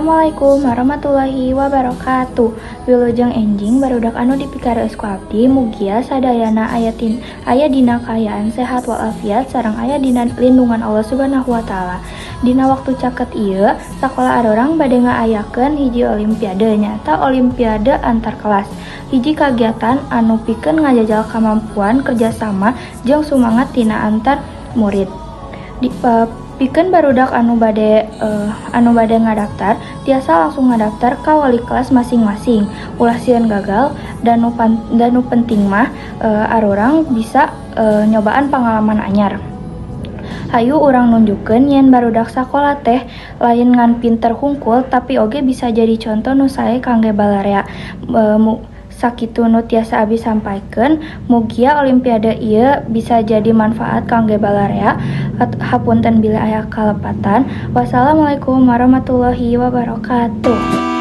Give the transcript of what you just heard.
Assalamualaikum warahmatullahi wabarakatuh. Wilujeng enjing barudak anu dipikareus ku abdi mugia sadayana aya dina kaayaan sehat walafiat sareng aya dina lindungan Allah Subhanahu wa taala. Dina waktu caket ieu sakola arurang bade ngaayakeun hiji olimpiade nyata olimpiade antar kelas. Hiji kagiatan anu pikeun ngajajal kamampuan kerjasama jeung sumangat tina antar murid. Pikeun barudak anu bade ngadaftar tiasa langsung ngadaftar ka wali kelas masing-masing. Ulah sieun gagal dan nu penting mah arurang bisa nyobaan pengalaman anyar. Hayu urang nunjukkeun yen barudak sakola teh lain ngan pinter hungkul tapi oge bisa jadi contoh nu sae kangge balarea. Sakitu nu tiasa abdi sampaikeun, mugia olimpiade ieu bisa jadi manfaat kangge balarea. Hapunten bila aya kalepatan. Wassalamualaikum warahmatullahi wabarakatuh.